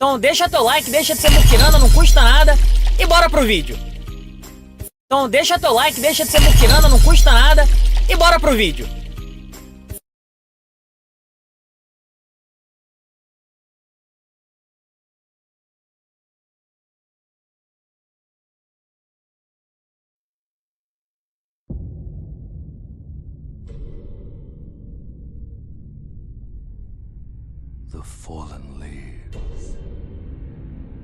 Então deixa teu like, deixa de ser muquirana, não custa nada. E bora pro vídeo. Então deixa teu like, deixa de ser muquirana, não custa nada. E bora pro vídeo. The fallen leaves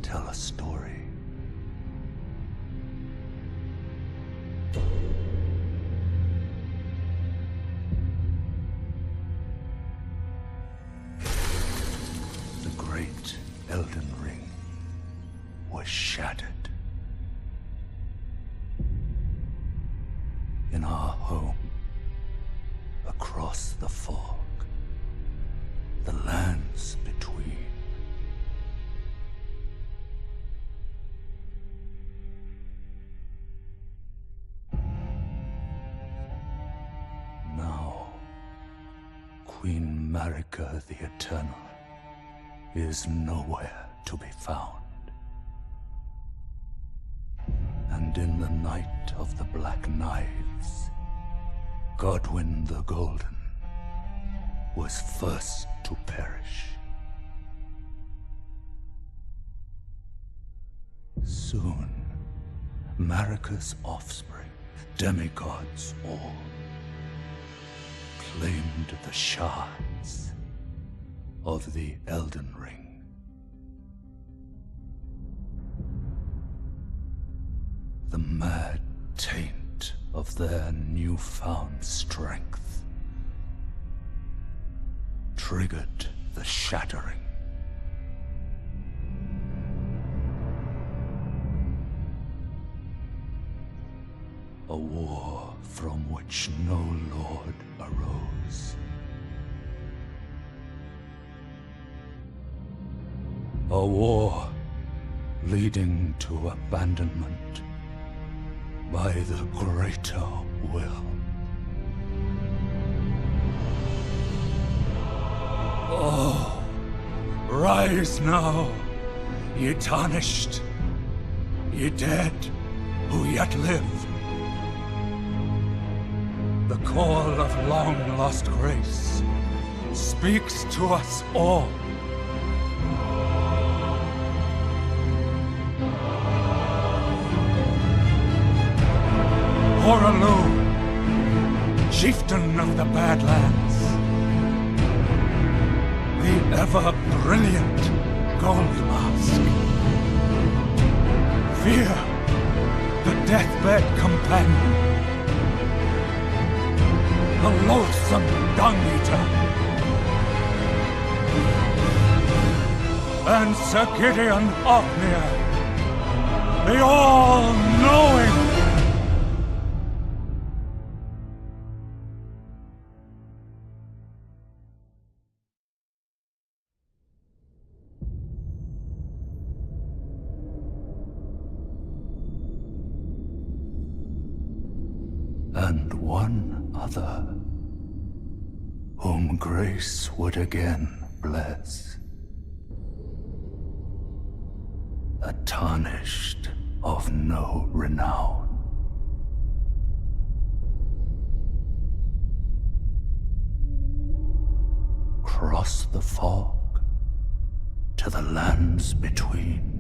tell a story. The great Elden ring was shattered. In our home, across the fog, the lands between. Now, Queen Marika the Eternal is nowhere to be found. And in the night of the Black Knives, Godwyn the Golden was first to perish. Soon, Marika's offspring, demigods all, claimed the shards of the Elden Ring. The mad taint of their newfound strength triggered the shattering. A war from which no lord arose. A war leading to abandonment by the greater will. Oh, rise now, ye tarnished, ye dead who yet live. The call of long-lost grace speaks to us all. Horalu, chieftain of the Badlands, the ever-brilliant Gold Mask. Fear, the deathbed companion, the loathsome Dung-Eater, and Sir Gideon Othniel, the all-knowing. And one other, whom grace would again bless. A tarnished of no renown. Cross the fog to the lands between.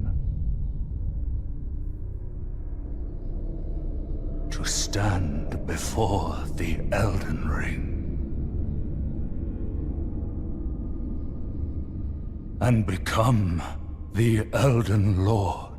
To stand before the Elden Ring and become the Elden Lord.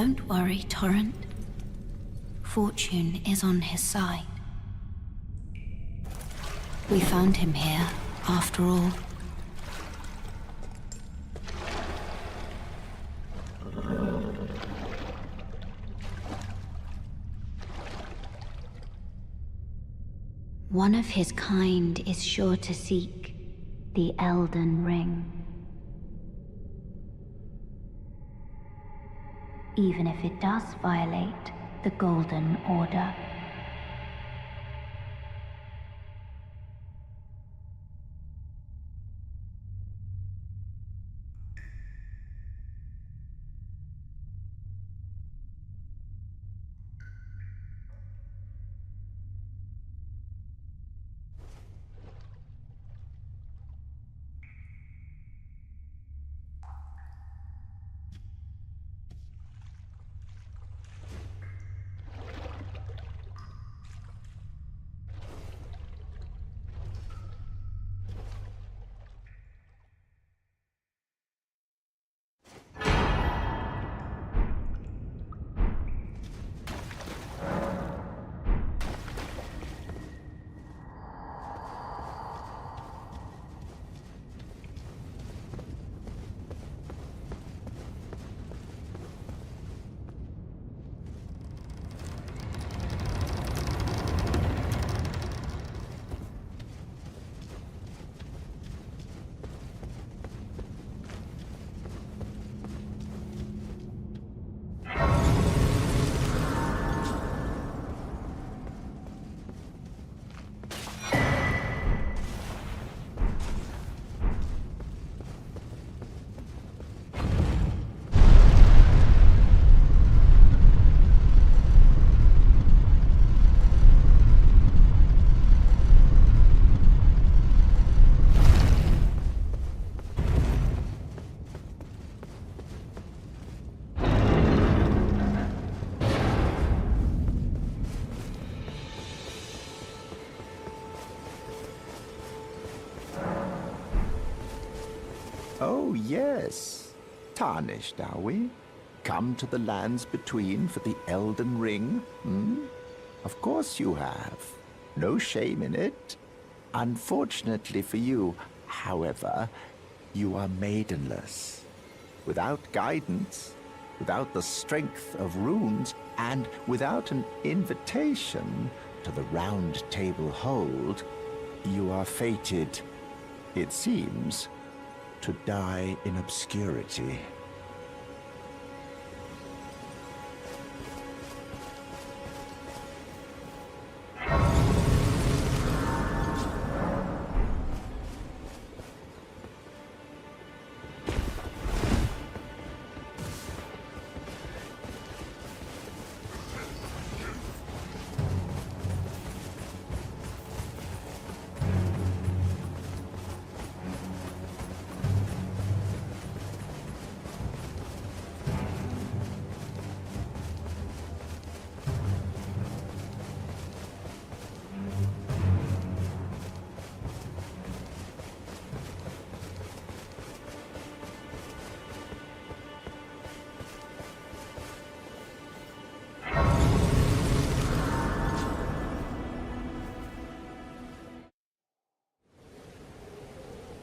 Don't worry, Torrent. Fortune is on his side. We found him here, after all. One of his kind is sure to seek the Elden Ring. Even if it does violate the Golden Order. Oh, yes. Tarnished, are we? Come to the lands between for the Elden Ring, hmm? Of course you have. No shame in it. Unfortunately for you, however, you are maidenless. Without guidance, without the strength of runes, and without an invitation to the Round Table Hold, you are fated, it seems, to die in obscurity.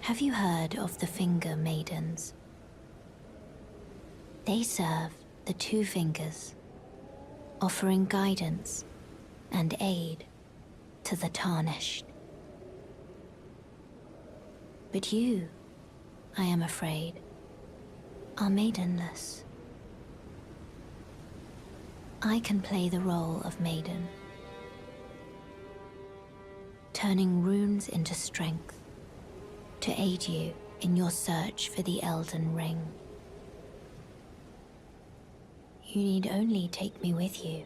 Have you heard of the Finger Maidens? They serve the two fingers, offering guidance and aid to the tarnished. But you, I am afraid, are maidenless. I can play the role of maiden, turning runes into strength to aid you in your search for the Elden Ring. You need only take me with you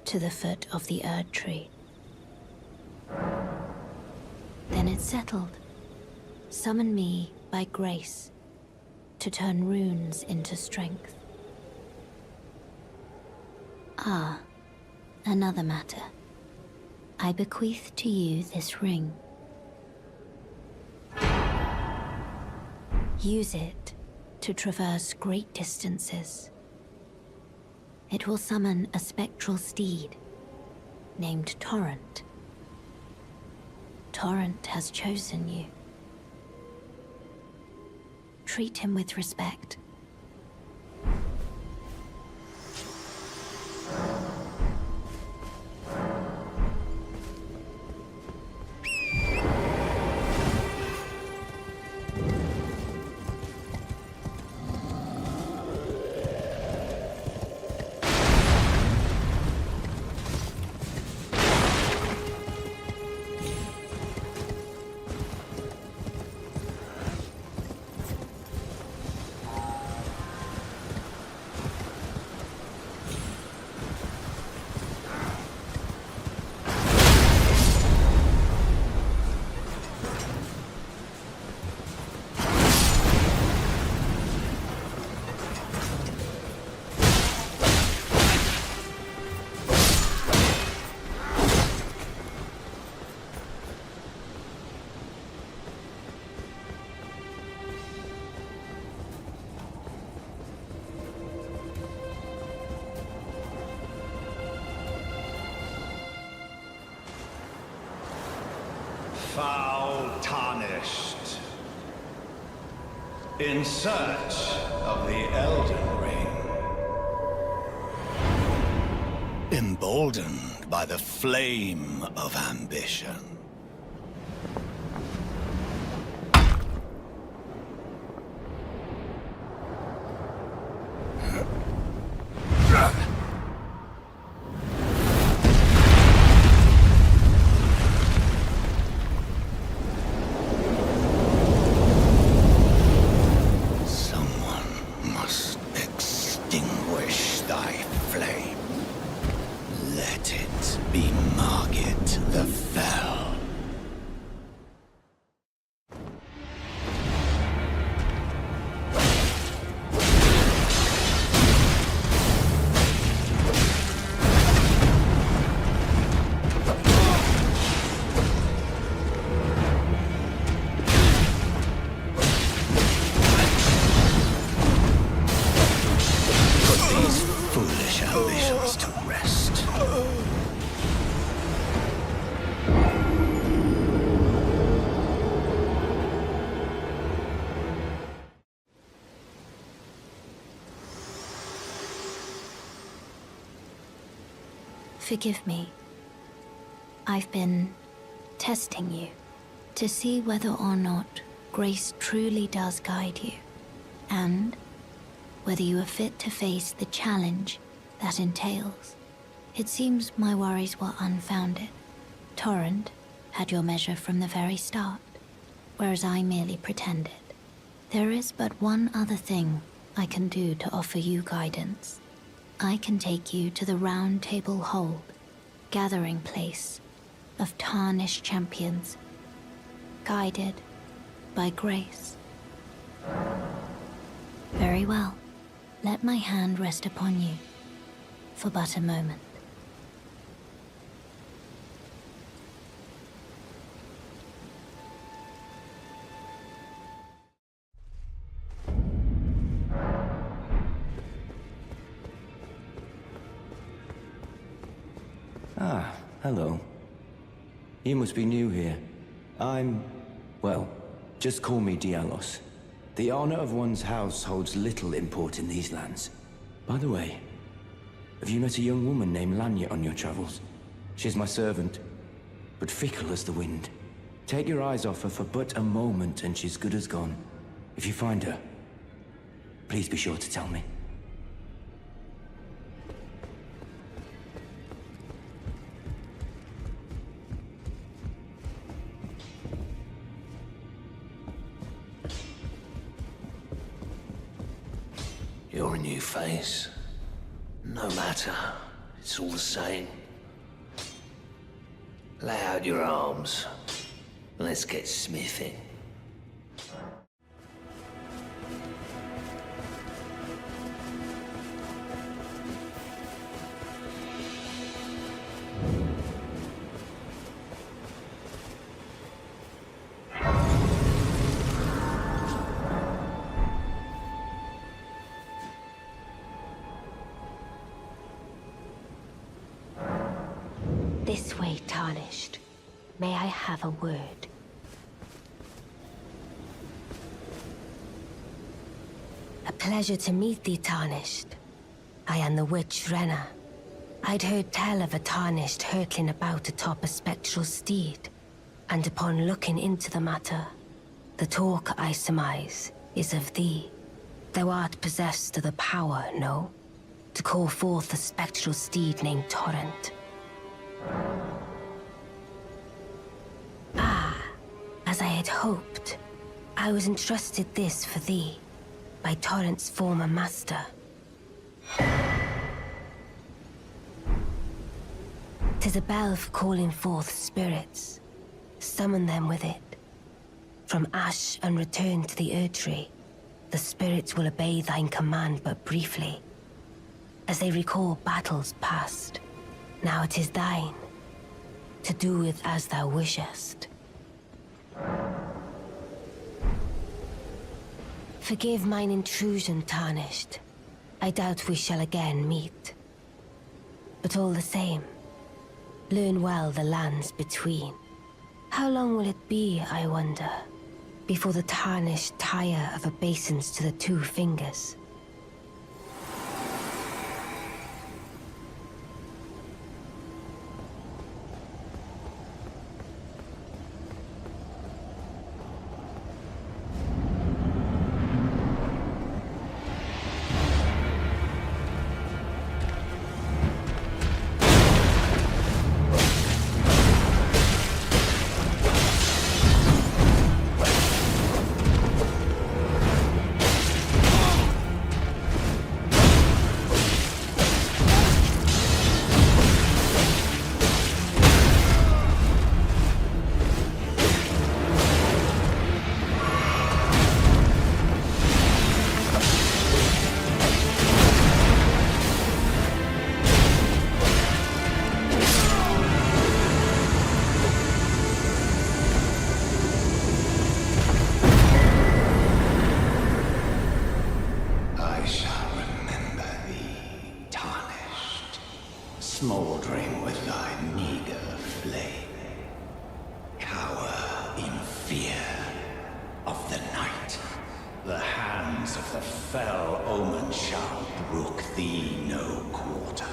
to the foot of the Erd Tree. Then it's settled. Summon me by grace to turn runes into strength. Ah, another matter. I bequeath to you this ring. Use it to traverse great distances. It will summon a spectral steed named Torrent. Torrent has chosen you. Treat him with respect. Foul tarnished. In search of the Elden Ring. Emboldened by the flame of ambition. Forgive me. I've been testing you to see whether or not grace truly does guide you, and whether you are fit to face the challenge that entails. It seems my worries were unfounded. Torrent had your measure from the very start, whereas I merely pretended. There is but one other thing I can do to offer you guidance. I can take you to the Round Table Hold, gathering place of tarnished champions, guided by grace. Very well. Let my hand rest upon you for but a moment. Ah, hello. You must be new here. Well, just call me Dialos. The honor of one's house holds little import in these lands. By the way, have you met a young woman named Lanya on your travels? She's my servant, but fickle as the wind. Take your eyes off her for but a moment and she's good as gone. If you find her, please be sure to tell me. You're a new face. No matter, it's all the same. Lay out your arms. Let's get smithing. This way, Tarnished. May I have a word? A pleasure to meet thee, Tarnished. I am the witch Renna. I'd heard tell of a Tarnished hurtling about atop a spectral steed, and upon looking into the matter, the talk, I surmise, is of thee. Thou art possessed of the power, no? To call forth a spectral steed named Torrent. Ah, as I had hoped, I was entrusted this for thee, by Torrent's former master. 'Tis a bell for calling forth spirits. Summon them with it. From ash and return to the Erdtree, the spirits will obey thine command but briefly, as they recall battles past. Now it is thine, to do with as thou wishest. Forgive mine intrusion, Tarnished. I doubt we shall again meet. But all the same, learn well the lands between. How long will it be, I wonder, before the Tarnished tire of obeisance to the two fingers? Smouldering with thy meager flame, cower in fear of the night. The hands of the fell omen shall brook thee no quarter.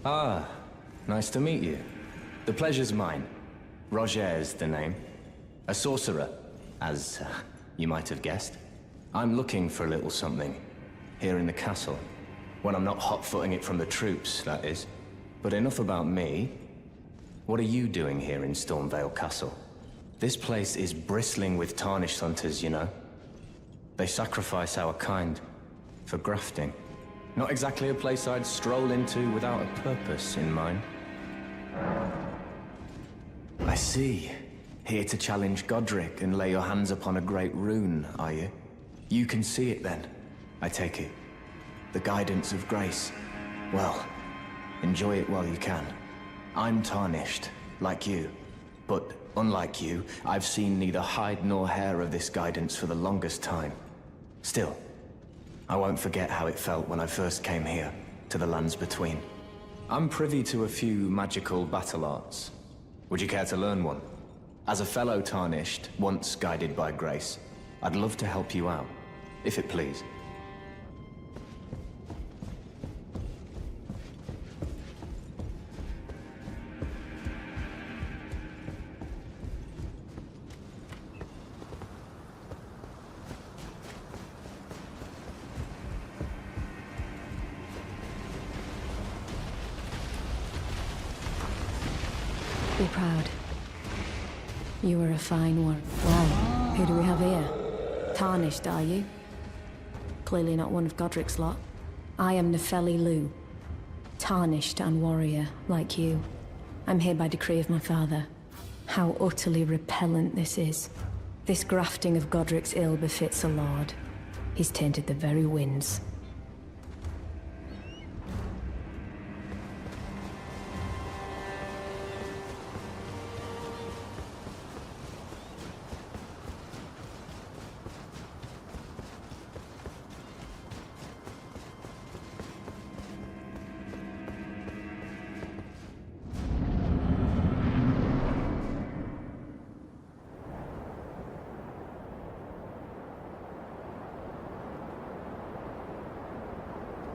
Ah, nice to meet you. The pleasure's mine. Roger's the name. A sorcerer, as you might have guessed. I'm looking for a little something here in the castle. When I'm not hot-footing it from the troops, that is. But enough about me. What are you doing here in Stormvale Castle? This place is bristling with tarnished hunters, you know. They sacrifice our kind for grafting. Not exactly a place I'd stroll into without a purpose in mind. I see. Here to challenge Godric and lay your hands upon a great rune, are you? You can see it then, I take it. The guidance of grace. Well, enjoy it while you can. I'm tarnished, like you. But unlike you, I've seen neither hide nor hair of this guidance for the longest time. Still, I won't forget how it felt when I first came here, to the lands between. I'm privy to a few magical battle arts. Would you care to learn one? As a fellow Tarnished, once guided by grace, I'd love to help you out, if it please. Be proud. You were a fine one. Well, who do we have here? Tarnished, are you? Clearly not one of Godric's lot. I am Nefeli Lu. Tarnished and warrior, like you. I'm here by decree of my father. How utterly repellent this is. This grafting of Godric's ill befits a lord. He's tainted the very winds.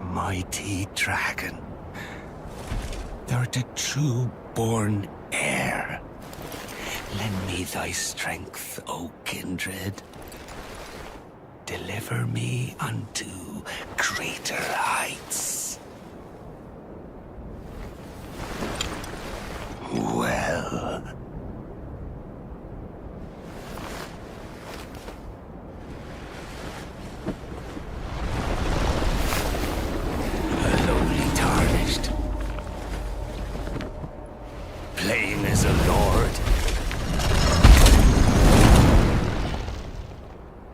Mighty dragon, thou'rt a true-born heir. Lend me thy strength, O kindred. Deliver me unto greater heights. Well... Plain as a lord.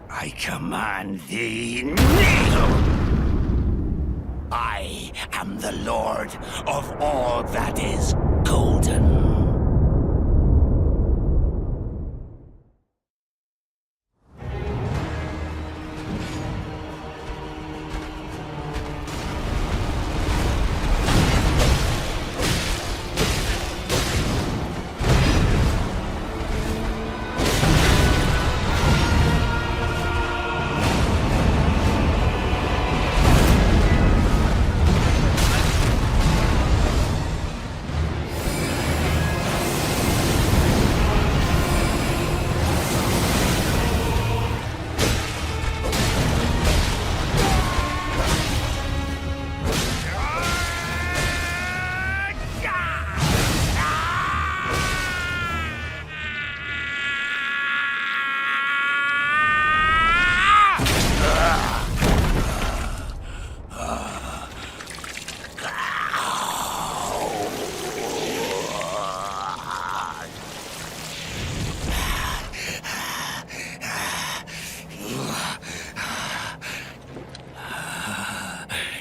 I command thee, kneel! I am the lord of all that is golden.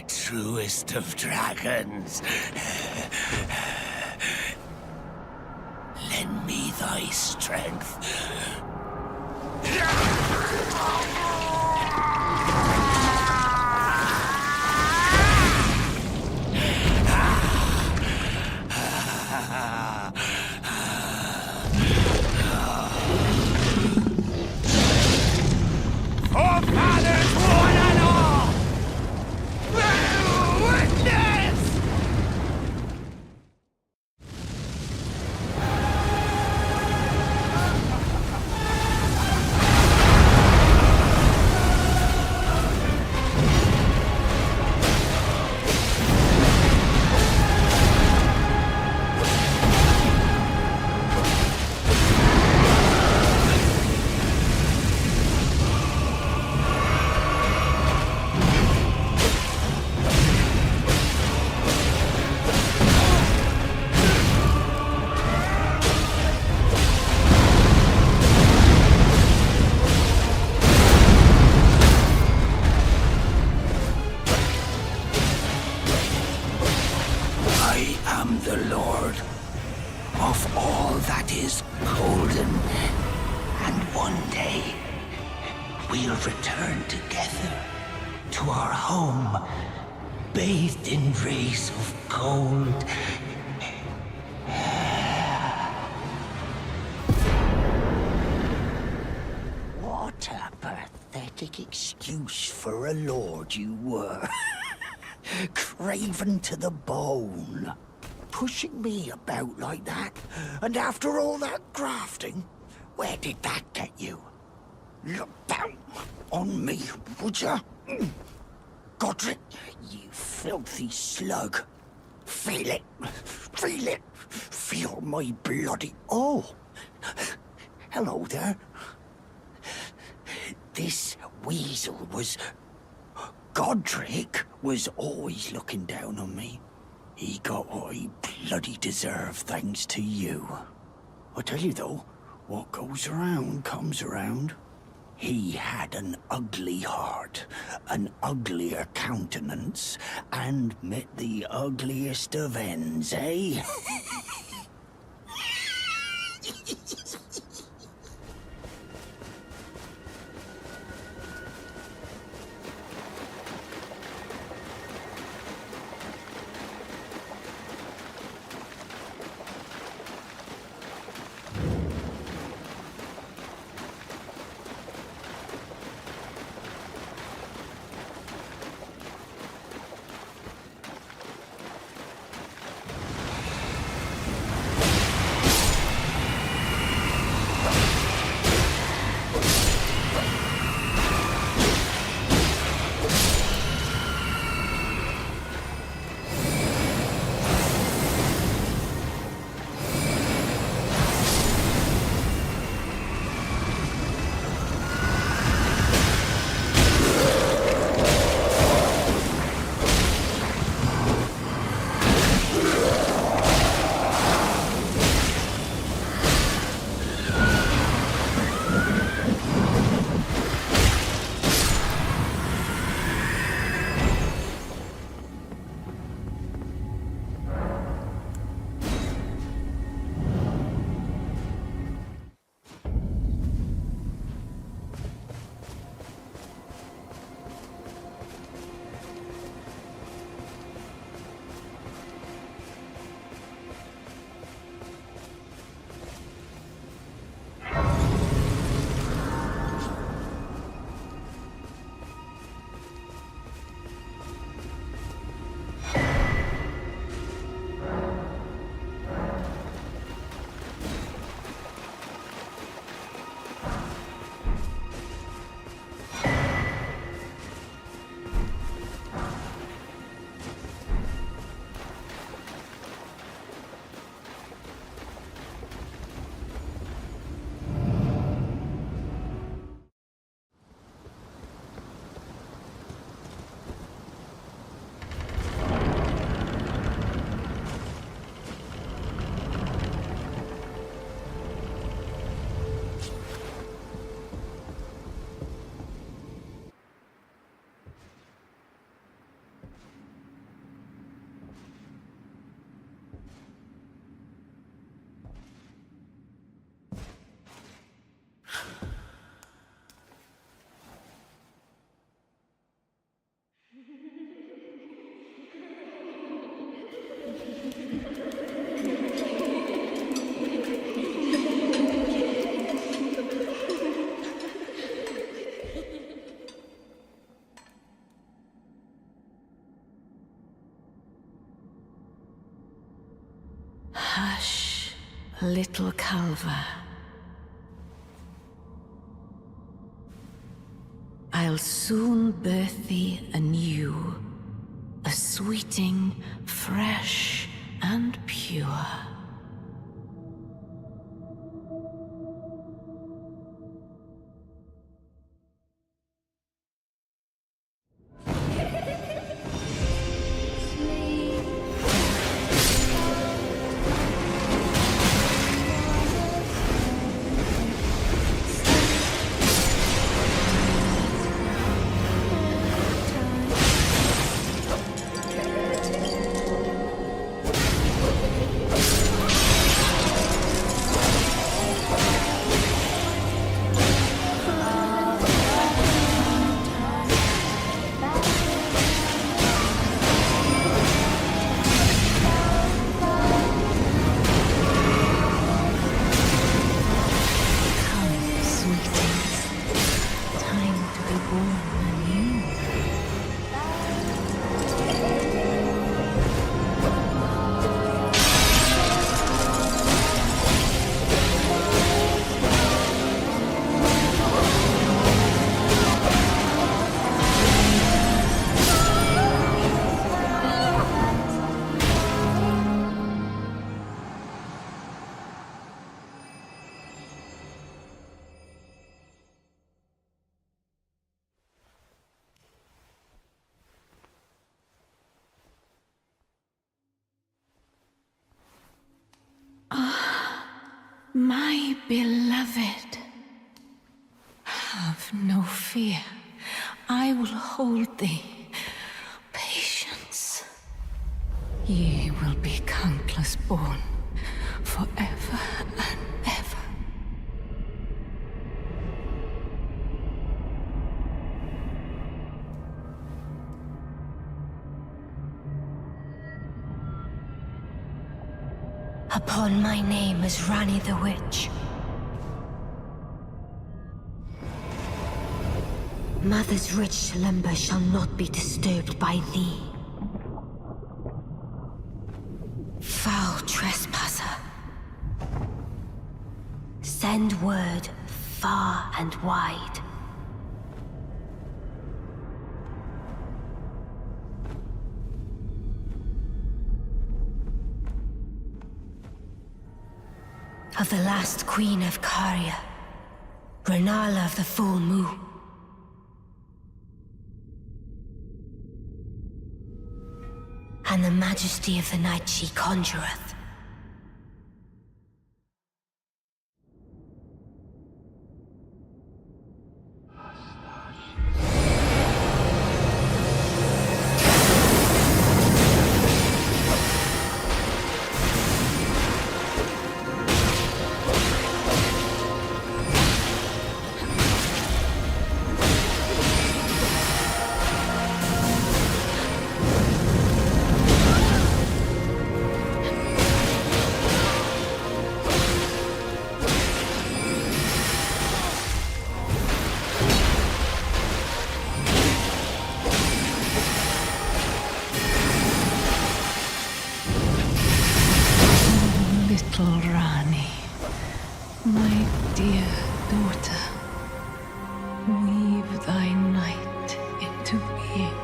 Truest of dragons. Lend me thy strength. Forefathers, one and all! Witness! I am the Lord of all that is golden, and one day we'll return together to our home, bathed in rays of gold. pathetic excuse for a lord you were. Craven to the bone. Pushing me about like that, and after all that grafting, where did that get you? Look down on me, would ya? Godric, you filthy slug. Feel it, feel it, feel my bloody... Oh, hello there. This weasel was... Godric was always looking down on me. He got what he bloody deserved thanks to you. I tell you though, what goes around comes around. He had an ugly heart, an uglier countenance, and met the ugliest of ends, eh? Hush, little Calva. I'll soon birth thee anew, a sweeting, fresh and pure. my beloved, have no fear. I will hold thee. Patience. Ye will be countless born, forever and ever. Upon my name as Rani the Witch. Mother's rich slumber shall not be disturbed by thee. Foul trespasser. Send word far and wide. Of the last queen of Caria, Renala of the full moon. And the majesty of the night she conjureth. Little Rani, my dear daughter, weave thy night into being.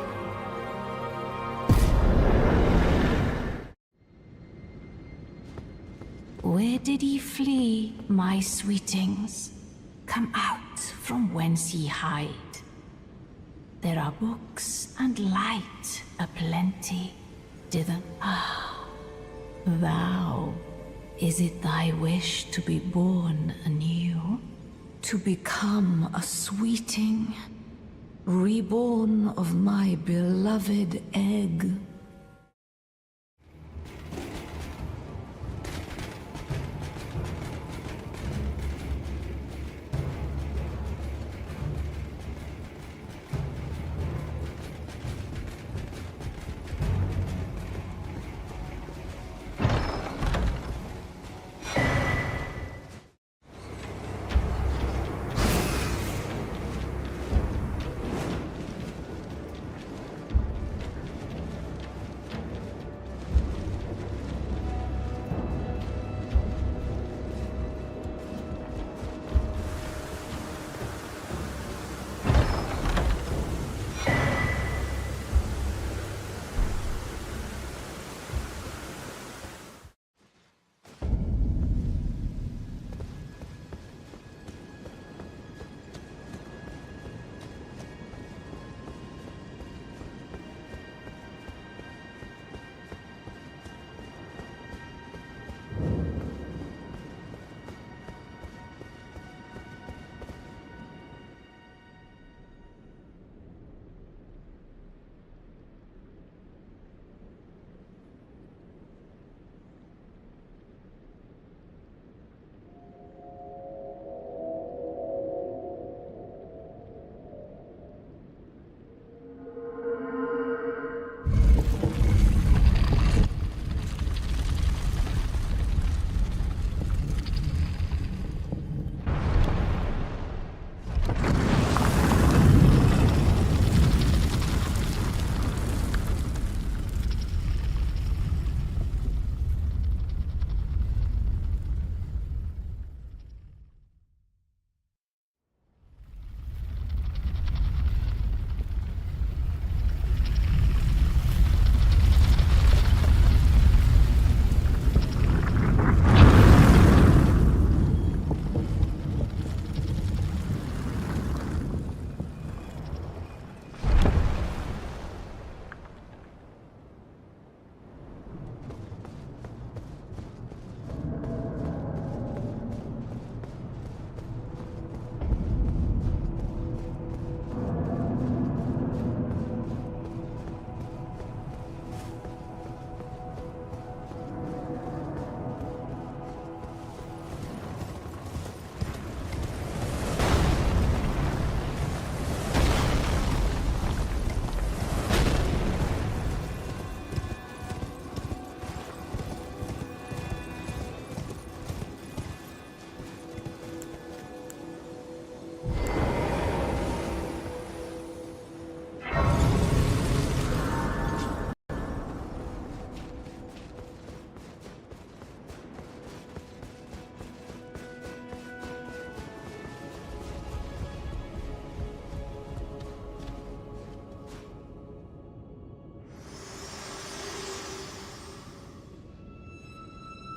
Where did ye flee, my sweetings? Come out from whence ye hide. There are books and light aplenty, dither. Ah, thou. Is it thy wish to be born anew? To become a sweeting, reborn of my beloved egg?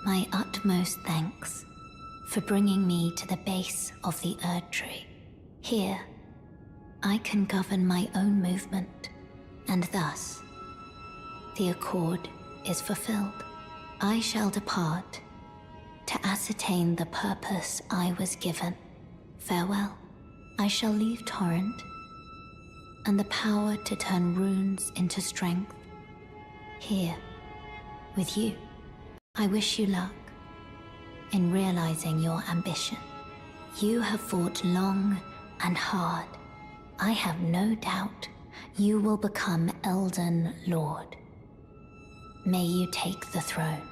My utmost thanks for bringing me to the base of the Erd Tree. Here, I can govern my own movement, and thus, the accord is fulfilled. I shall depart to ascertain the purpose I was given. Farewell. I shall leave Torrent and the power to turn runes into strength here with you. I wish you luck in realizing your ambition. You have fought long and hard. I have no doubt you will become Elden Lord. May you take the throne.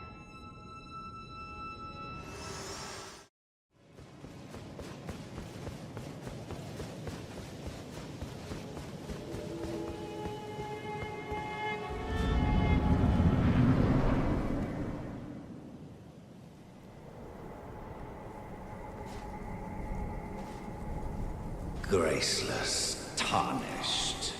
Graceless, tarnished.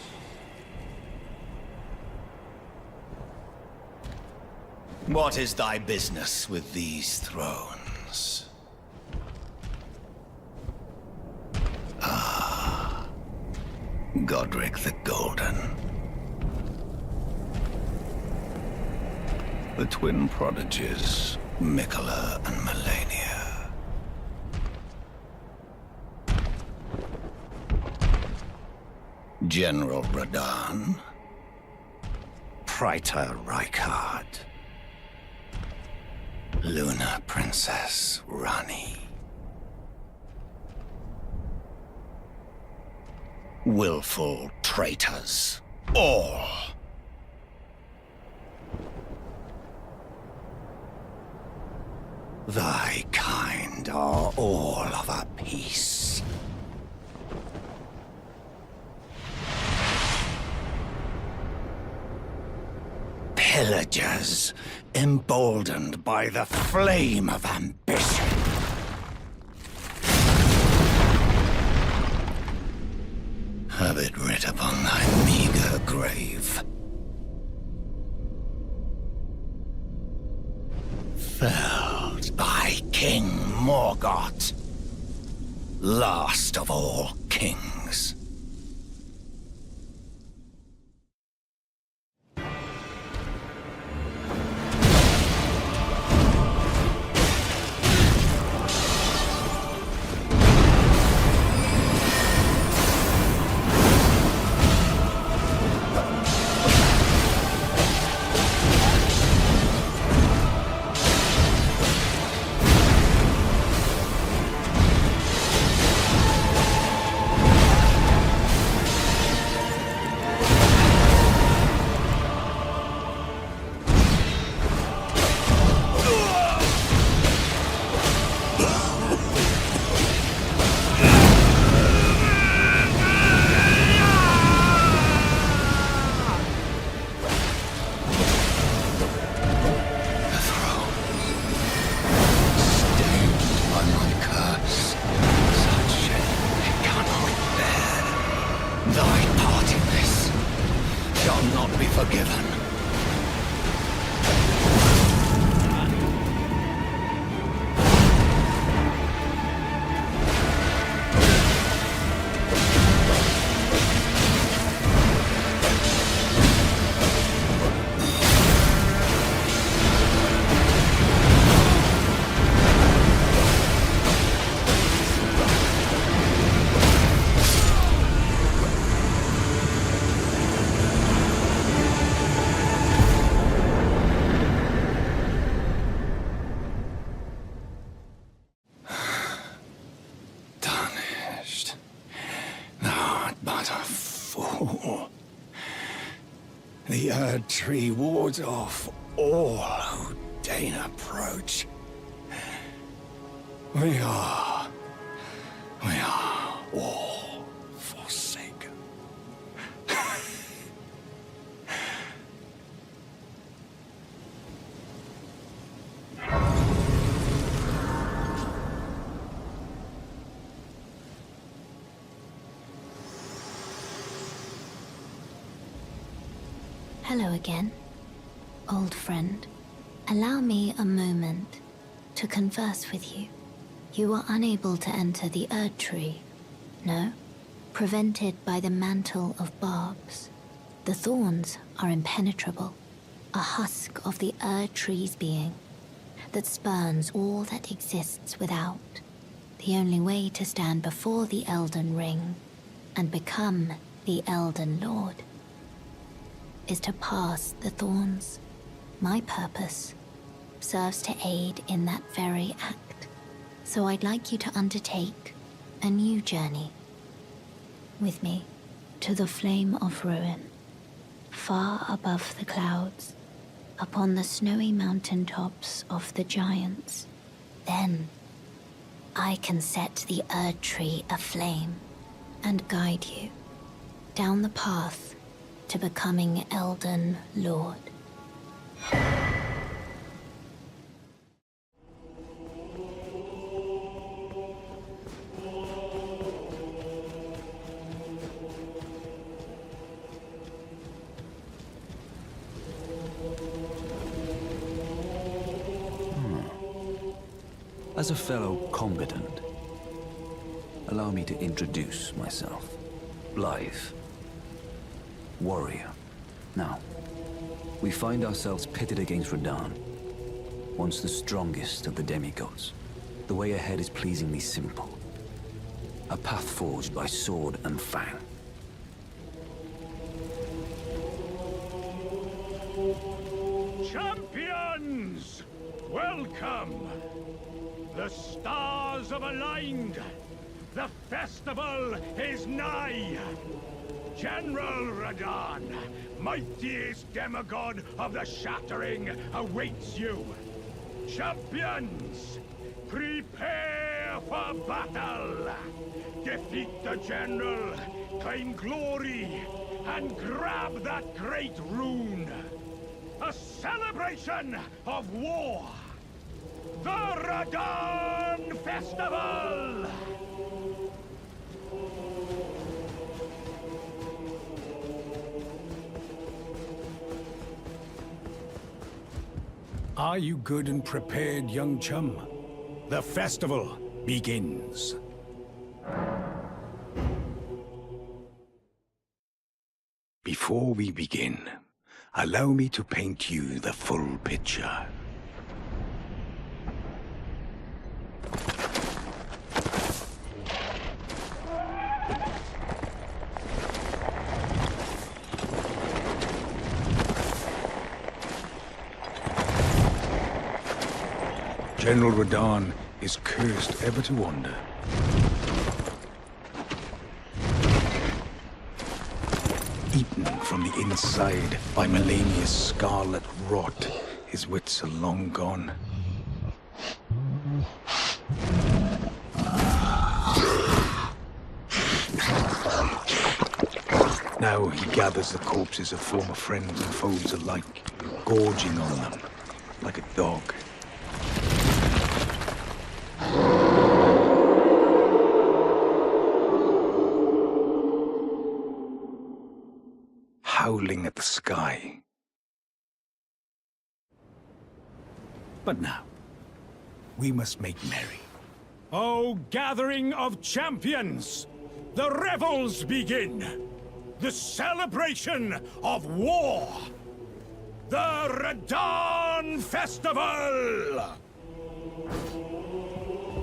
What is thy business with these thrones? Ah, Godric the Golden. The twin prodigies, Mikola and Melania. General Radahn, Praetor Rykard, Luna Princess Rani, willful traitors, all. Thy kind are all of a piece. Pillagers, emboldened by the flame of ambition. Have it writ upon thy meager grave. Felled by King Morgoth, last of all kings. The Erd Tree wards off all who deign approach. We are all forsaken. Hello again, old friend. Allow me a moment to converse with you. You are unable to enter the Erd Tree. No? Prevented by the mantle of barbs. The thorns are impenetrable. A husk of the Erd Tree's being that spurns all that exists without. The only way to stand before the Elden Ring and become the Elden Lord is to pass the thorns. My purpose serves to aid in that very act. So I'd like you to undertake a new journey with me to the Flame of Ruin, far above the clouds, upon the snowy mountaintops of the giants. Then I can set the Erd Tree aflame and guide you down the path to becoming Elden Lord. As a fellow combatant, allow me to introduce myself. Blythe. Warrior. Now, we find ourselves pitted against Radahn, once the strongest of the demigods. The way ahead is pleasingly simple. A path forged by sword and fang. Champions! Welcome! The stars have aligned. The festival is nigh. General Radahn, mightiest demigod of the Shattering, awaits you. Champions, prepare for battle. Defeat the general, claim glory, and grab that great rune. A celebration of war. The Radahn Festival! Are you good and prepared, young chum? The festival begins. Before we begin, allow me to paint you the full picture. General Radahn is cursed ever to wander. Eaten from the inside by Melania's scarlet rot, his wits are long gone. Now he gathers the corpses of former friends and foes alike, gorging on them like a dog. Howling at the sky. But now, we must make merry. O gathering of champions! The revels begin! The celebration of war! The Radahn Festival!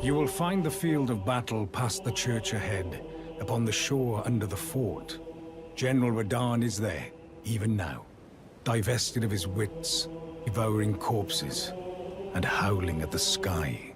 You will find the field of battle past the church ahead, upon the shore under the fort. General Radahn is there, even now, divested of his wits, devouring corpses, and howling at the sky.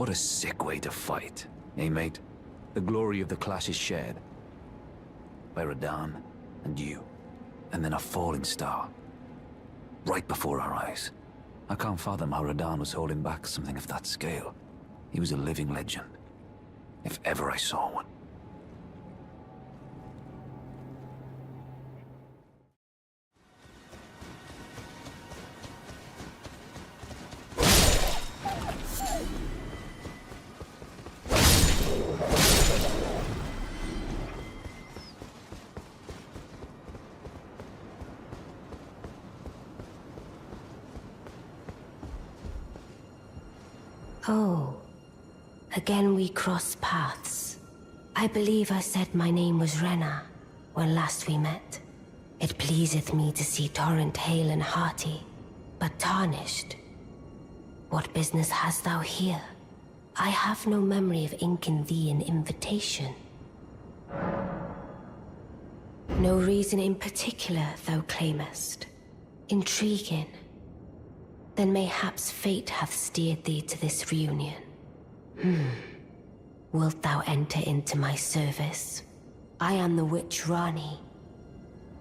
What a sick way to fight, eh, mate? The glory of the clash is shared. By Radahn and you, and then a falling star. Right before our eyes. I can't fathom how Radahn was holding back something of that scale. He was a living legend. If ever I saw one. Oh, again we cross paths. I believe I said my name was Rena when last we met. It pleaseth me to see Torrent hale and hearty, but tarnished. What business hast thou here? I have no memory of inking thee an invitation. No reason in particular thou claimest. Intriguing. Then mayhaps fate hath steered thee to this reunion. Wilt thou enter into my service? I am the witch Rani.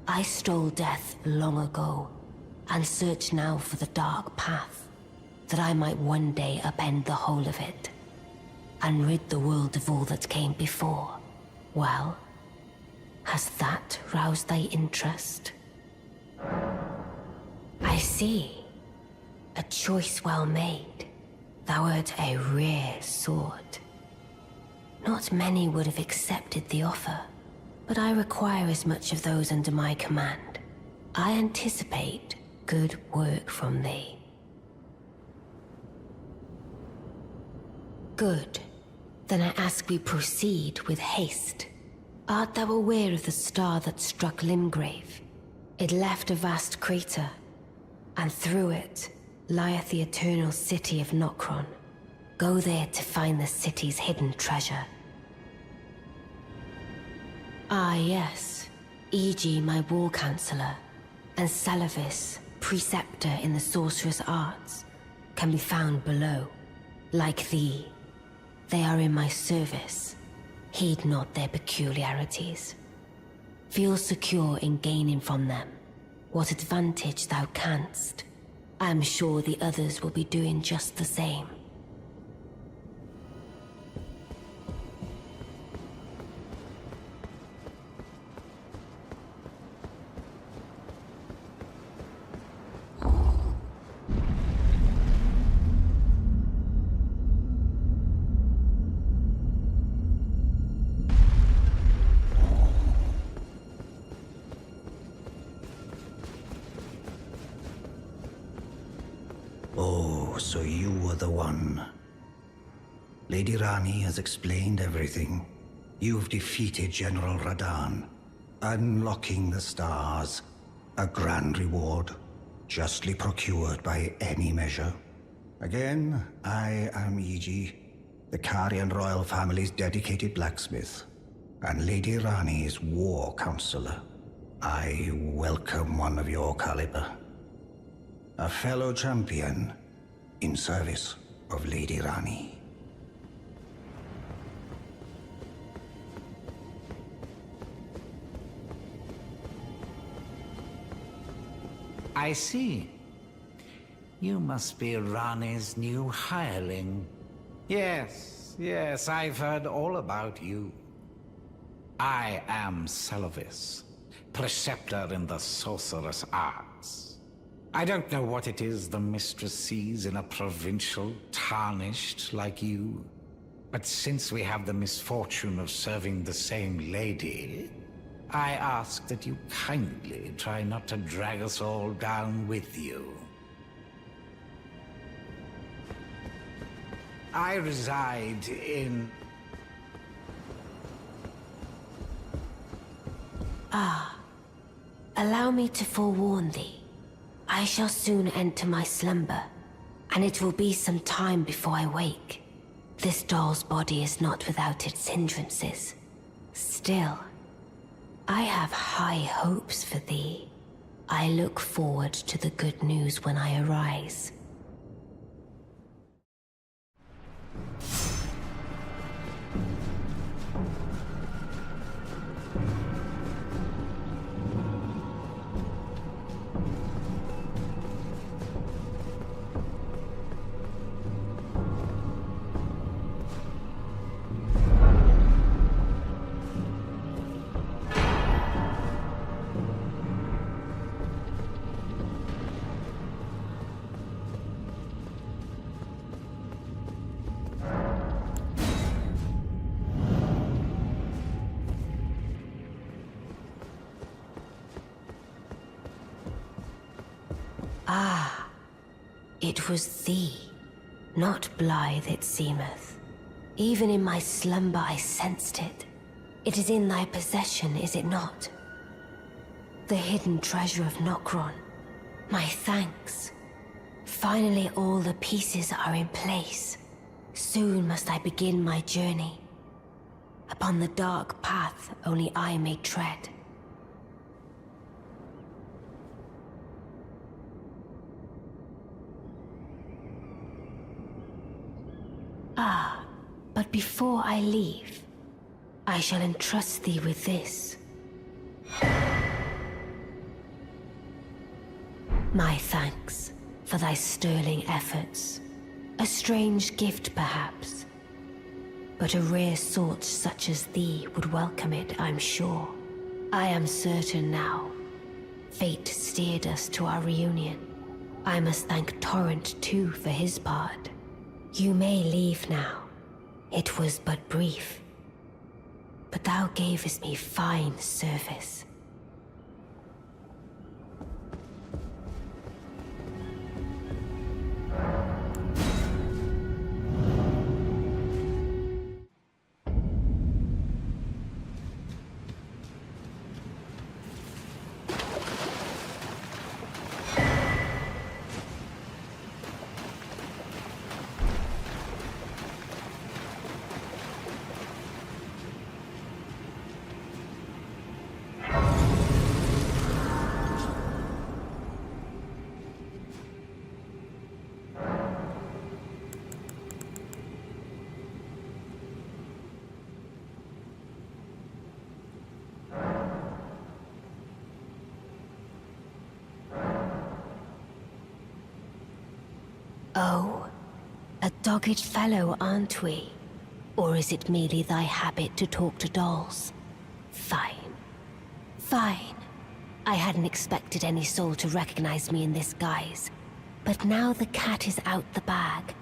I stole death long ago, and search now for the dark path, that I might one day upend the whole of it, and rid the world of all that came before. Well, has that roused thy interest? I see. A choice well made. Thou art a rare sword. Not many would have accepted the offer, but I require as much of those under my command. I anticipate good work from thee. Good. Then I ask we proceed with haste. Art thou aware of the star that struck Limgrave? It left a vast crater, and through it lieth the eternal city of Nokron. Go there to find the city's hidden treasure. Ah, yes. E.g. my war counselor, and Salavis, preceptor in the sorcerer's arts, can be found below. Like thee, they are in my service. Heed not their peculiarities. Feel secure in gaining from them what advantage thou canst. I am sure the others will be doing just the same. Oh, so you were the one. Lady Rani has explained everything. You've defeated General Radahn, unlocking the stars. A grand reward, justly procured by any measure. Again, I am E.g., the Carian royal family's dedicated blacksmith, and Lady Rani's war counselor. I welcome one of your caliber. A fellow champion in service of Lady Rani. I see. You must be Rani's new hireling. Yes, I've heard all about you. I am Salavis, preceptor in the sorcerer's arts. I don't know what it is the mistress sees in a provincial tarnished like you, but since we have the misfortune of serving the same lady, I ask that you kindly try not to drag us all down with you. I reside in... Allow me to forewarn thee. I shall soon enter my slumber, and it will be some time before I wake. This doll's body is not without its hindrances. Still, I have high hopes for thee. I look forward to the good news when I arise. It was thee, not blithe it seemeth. Even in my slumber I sensed it. It is in thy possession, is it not? The hidden treasure of Nokron. My thanks. Finally all the pieces are in place. Soon must I begin my journey. Upon the dark path only I may tread. But before I leave, I shall entrust thee with this. My thanks for thy sterling efforts. A strange gift, perhaps. But a rare sort such as thee would welcome it, I'm sure. I am certain now. Fate steered us to our reunion. I must thank Torrent, too, for his part. You may leave now. It was but brief. But thou gavest me fine service. Oh, a dogged fellow, aren't we? Or is it merely thy habit to talk to dolls? Fine. Fine. I hadn't expected any soul to recognize me in this guise. But now the cat is out the bag.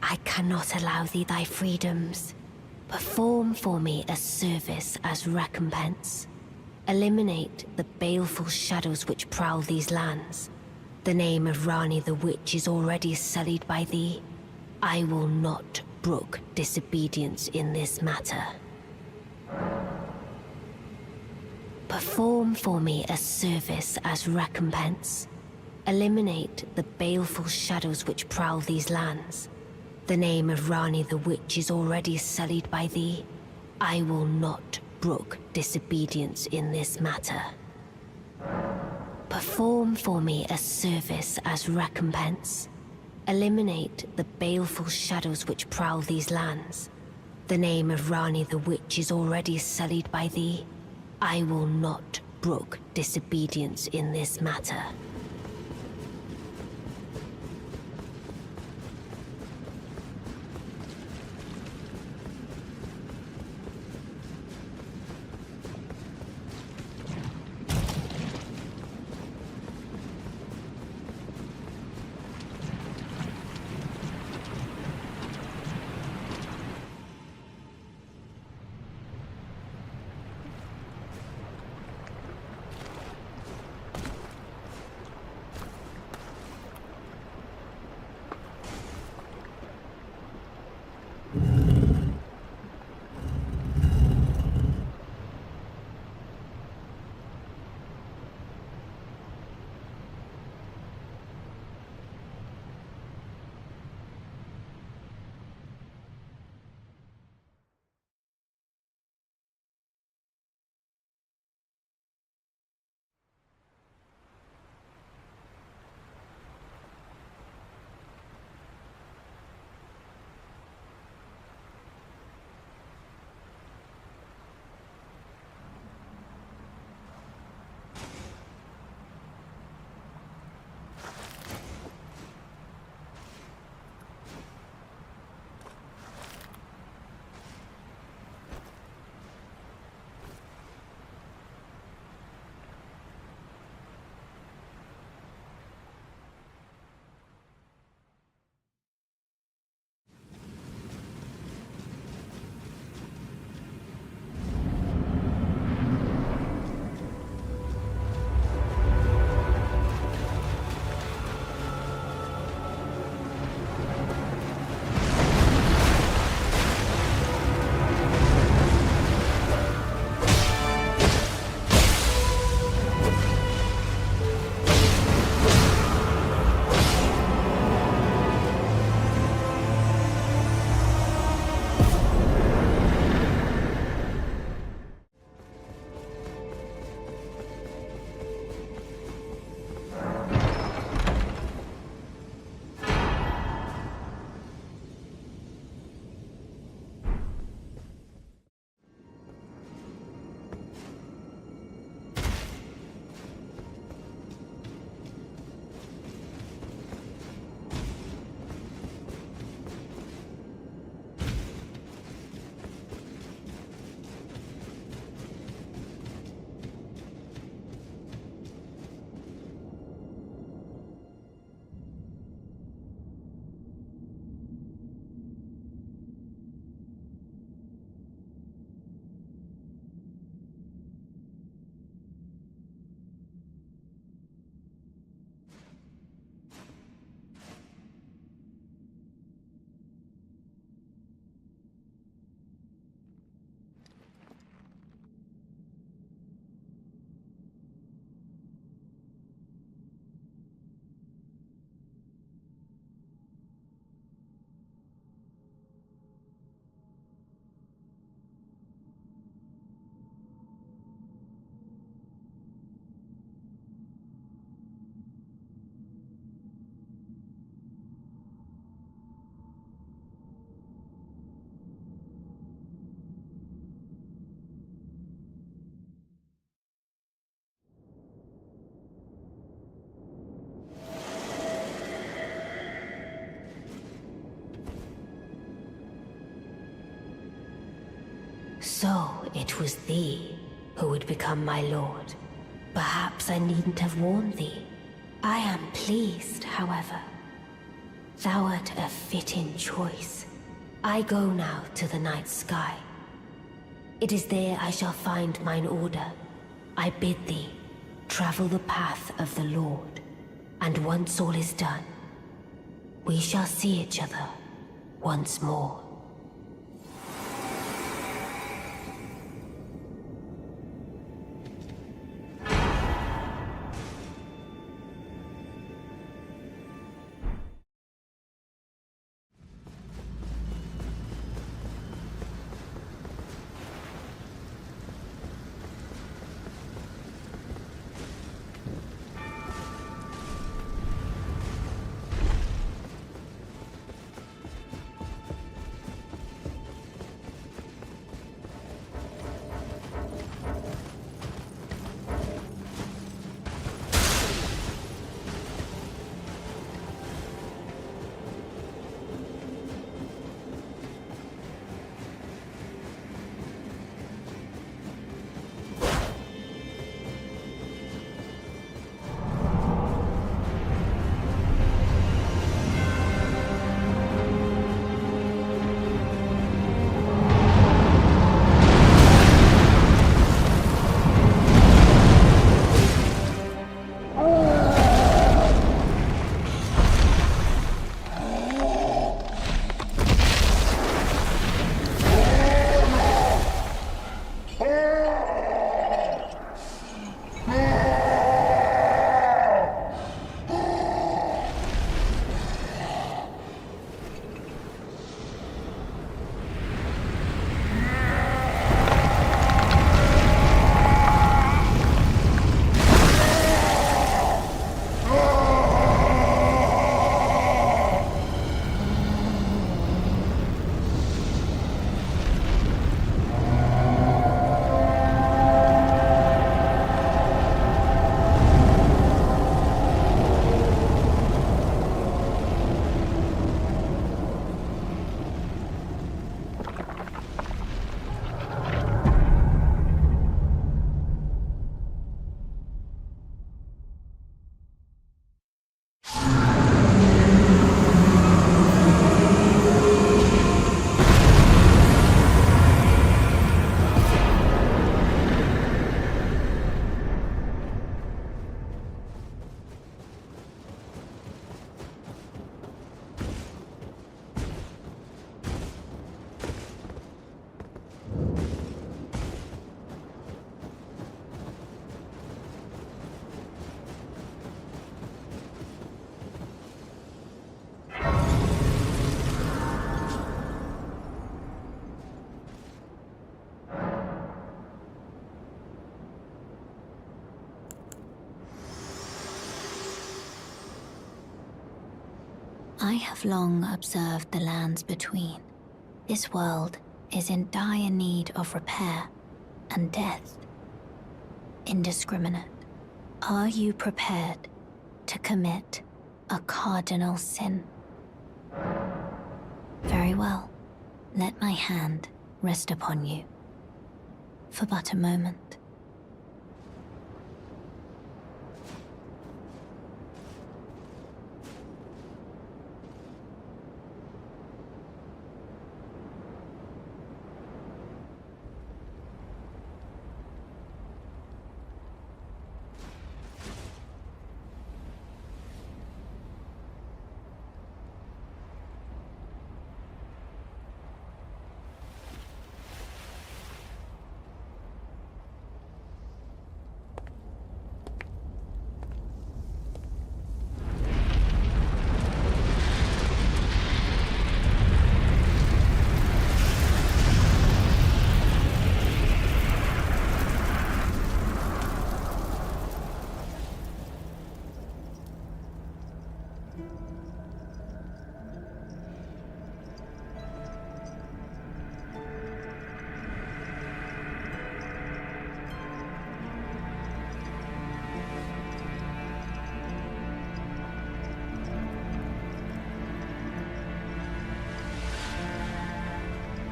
I cannot allow thee thy freedoms. Perform for me a service as recompense. Eliminate the baleful shadows which prowl these lands. The name of Rani the Witch is already sullied by thee. I will not brook disobedience in this matter. Perform for me a service as recompense. Eliminate the baleful shadows which prowl these lands. The name of Rani the Witch is already sullied by thee. I will not brook disobedience in this matter. Perform for me a service as recompense. Eliminate the baleful shadows which prowl these lands. The name of Rani the Witch is already sullied by thee. I will not brook disobedience in this matter. So it was thee who would become my lord. Perhaps I needn't have warned thee. I am pleased, however. Thou art a fitting choice. I go now to the night sky. It is there I shall find mine order. I bid thee travel the path of the Lord, and once all is done, we shall see each other once more. I have long observed the lands between. This world is in dire need of repair and death. Indiscriminate. Are you prepared to commit a cardinal sin? Very well. Let my hand rest upon you for but a moment.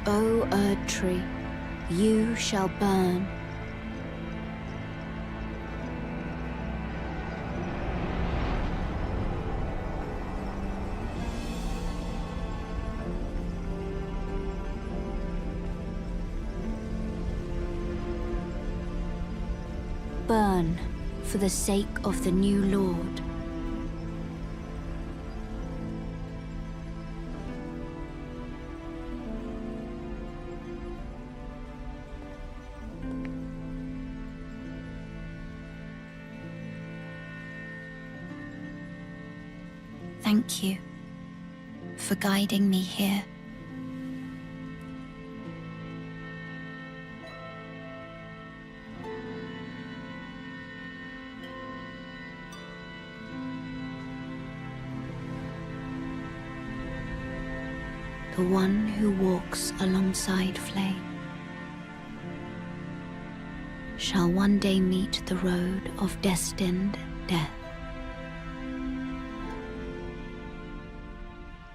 O Erd Tree, You shall burn. Burn for the sake of the new Lord. Thank you for guiding me here. The one who walks alongside Flame shall one day meet the road of destined death.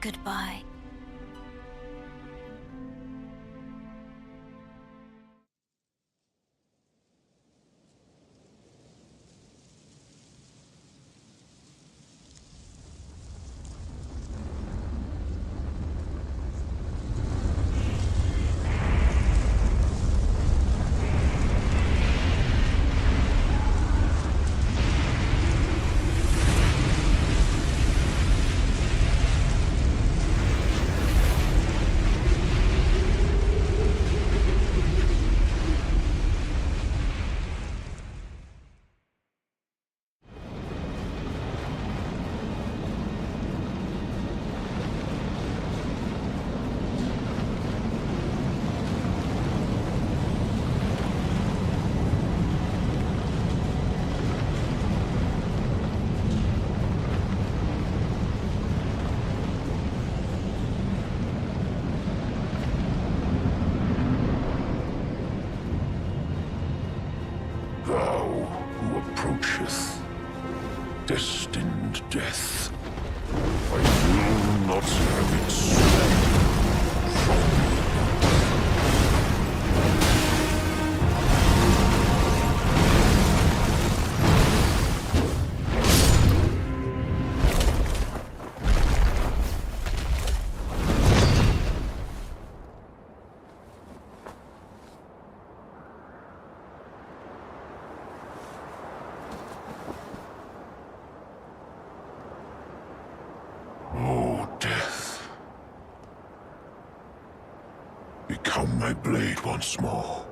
Goodbye. Approacheth destined death. I will not have it stolen from me. Become my blade once more.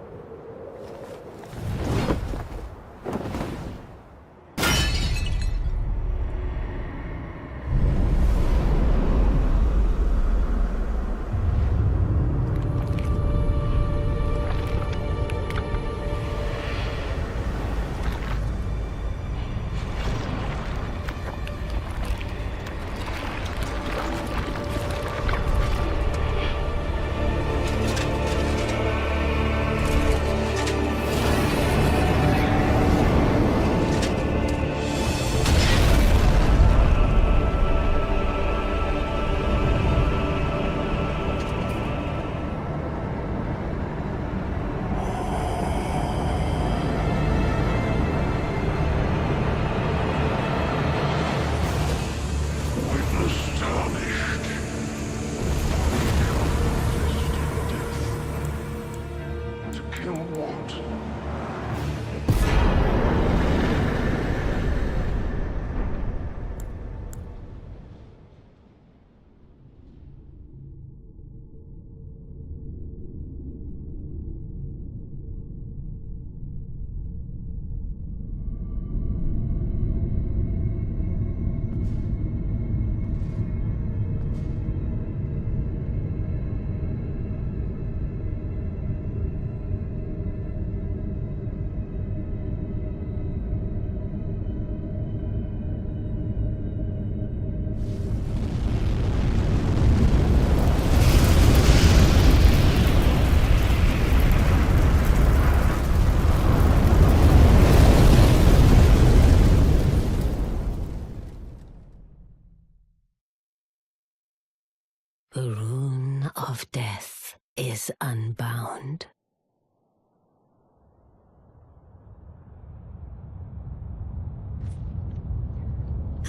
The rune of death is unbound.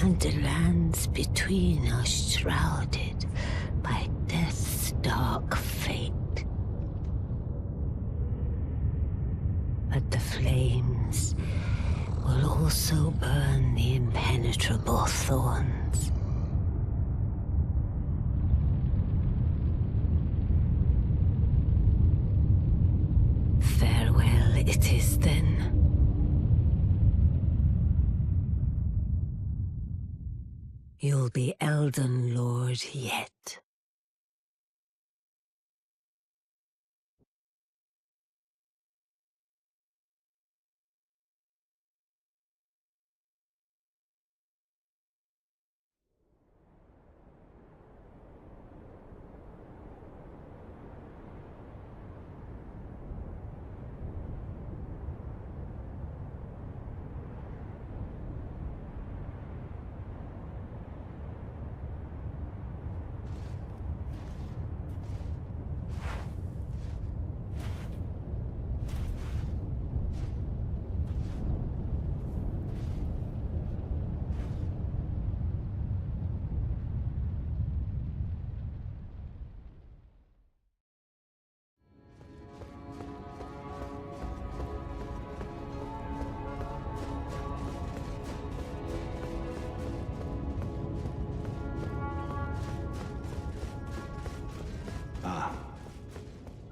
and the lands between are shrouded by death's dark fate. But the flames will also burn the impenetrable thorns. Farewell it is then. You'll be Elden Lord yet.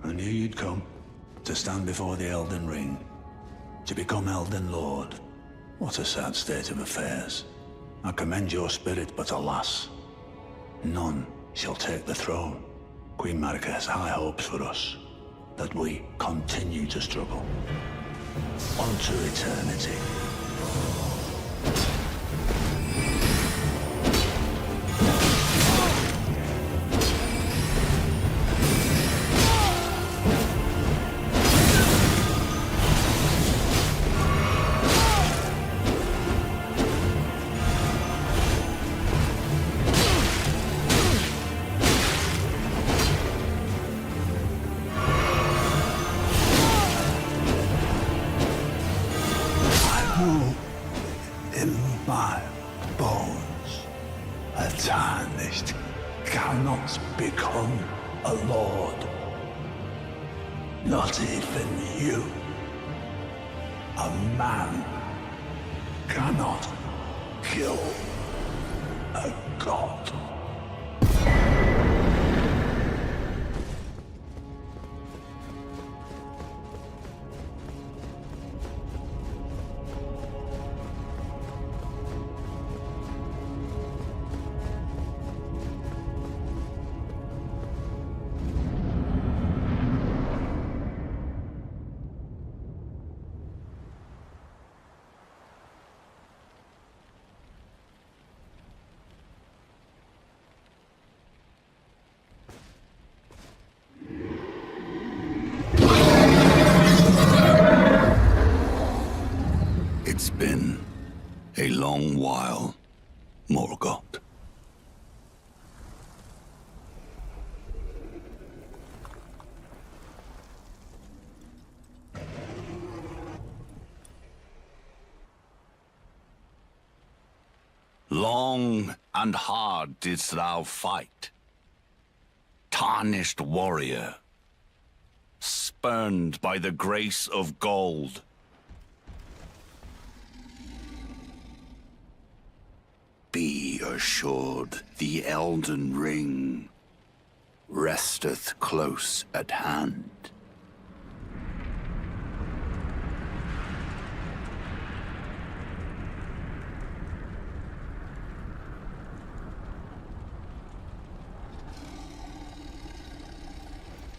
I knew you'd come to stand before the Elden Ring, to become Elden Lord. What a sad state of affairs. I commend your spirit, but alas, none shall take the throne. Queen Marika has high hopes for us, that we continue to struggle. Unto eternity. My bones, a tarnished cannot become a lord. Not even you. A man cannot kill a god. It's been a long while, Morgoth. Long and hard didst thou fight, tarnished warrior, spurned by the grace of gold. Be assured the Elden Ring resteth close at hand.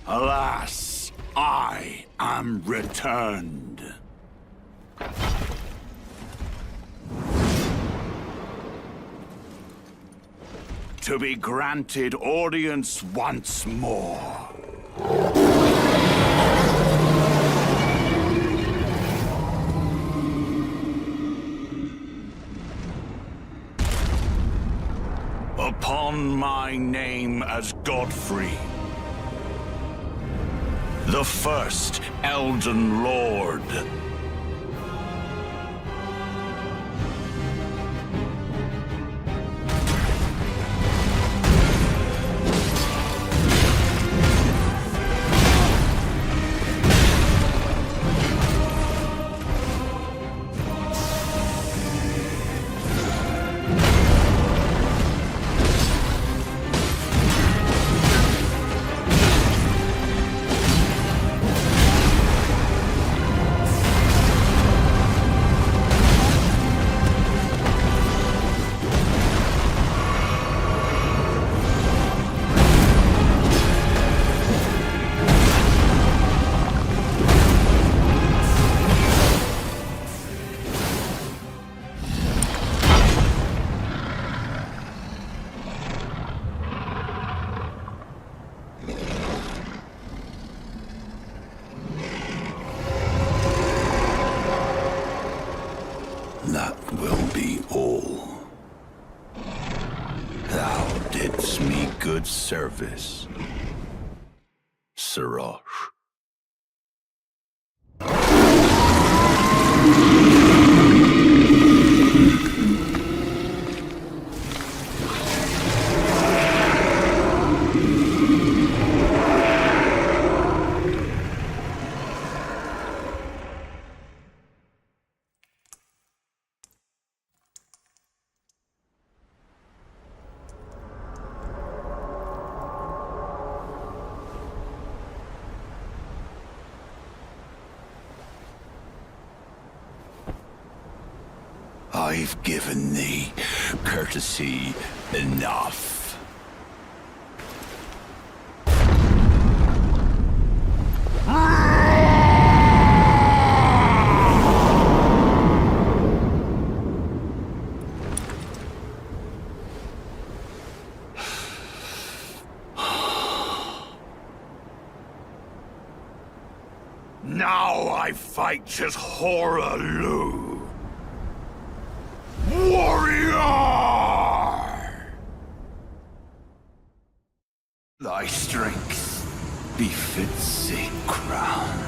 Alas, I am returned. To be granted audience once more. Upon my name as Godfrey, the first Elden Lord. good service. Siraj. I've given thee courtesy enough. Now I fight as Horaloo. Warrior! Thy strength befits a crown.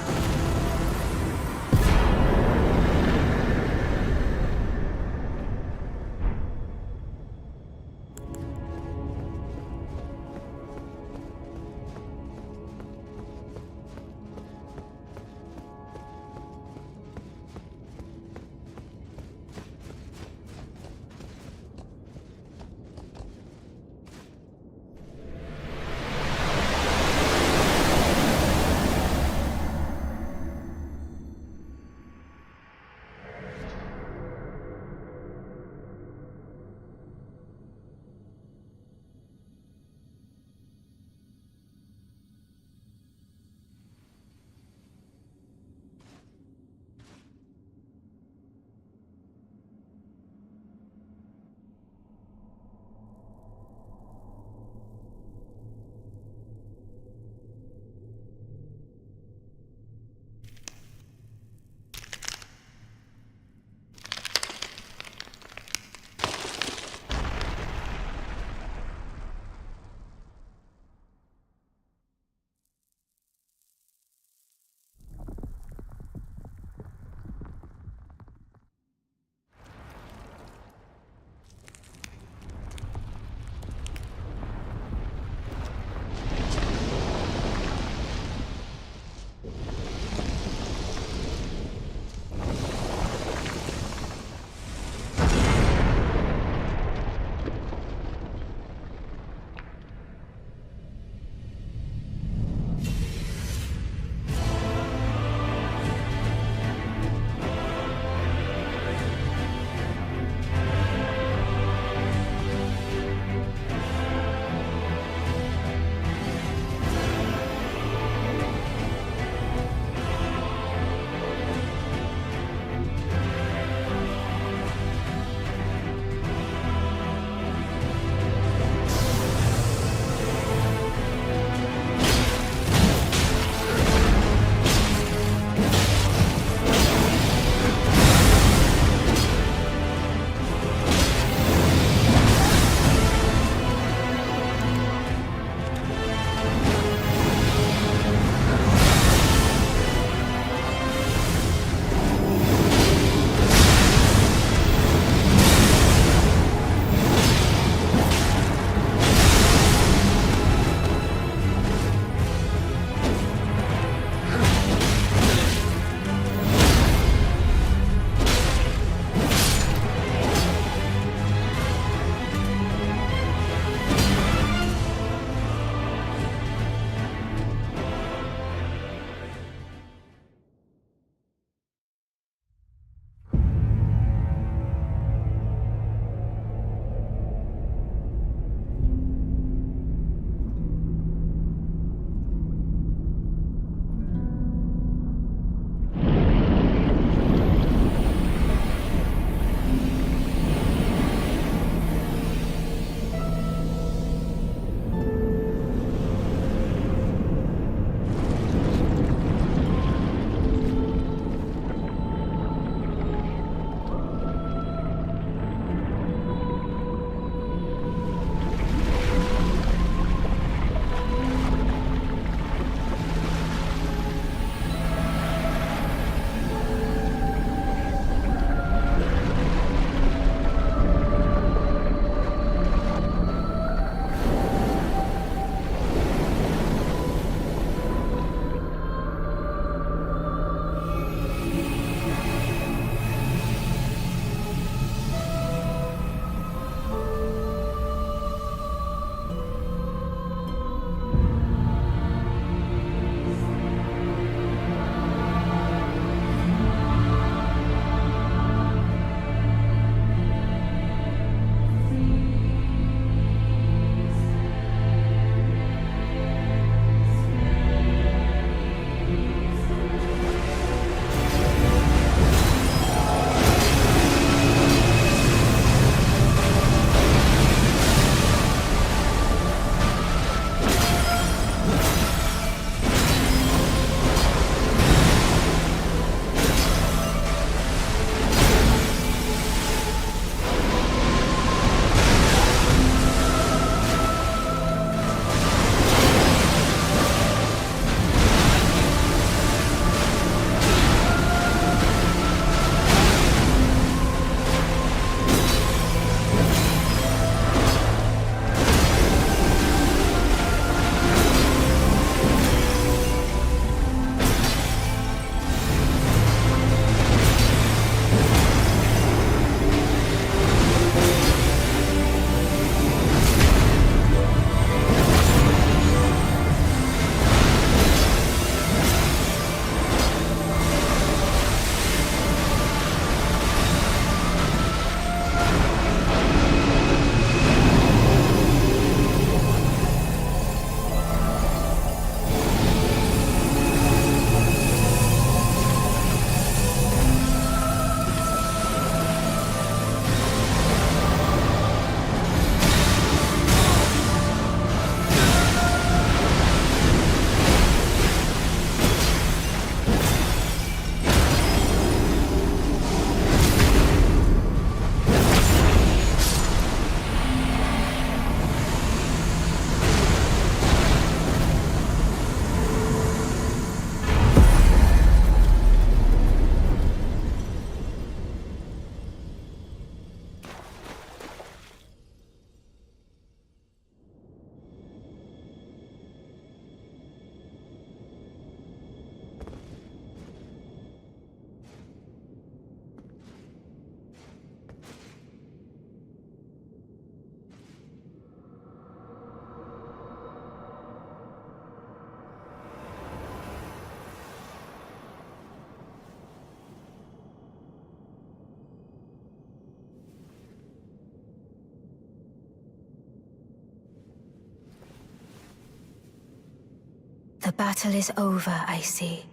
battle is over, I see.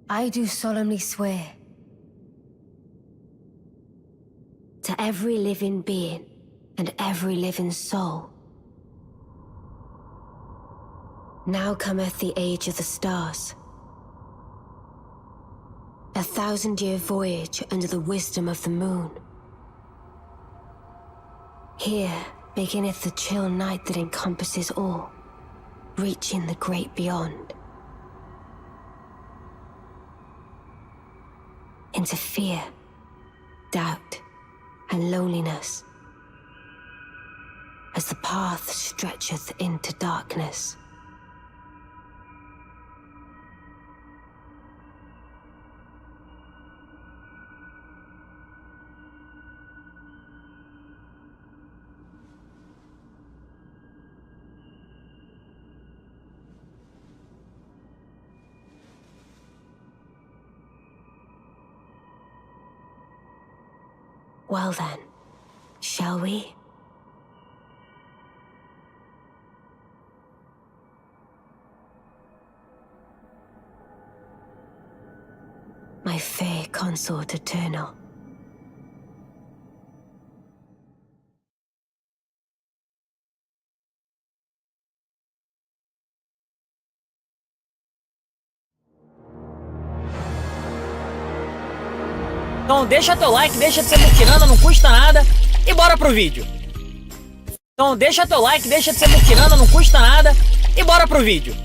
I do solemnly swear to every living being and every living soul. Now cometh the age of the stars, 1,000-year voyage under the wisdom of the moon. Here beginneth the chill night that encompasses all, reaching the great beyond. Into fear, doubt, and loneliness, as the path stretcheth into darkness. Well then, shall we? My fair consort eternal. Então deixa teu like, deixa de ser muquirana, não custa nada. E bora pro vídeo. Então deixa teu like, deixa de ser muquirana, não custa nada. E bora pro vídeo.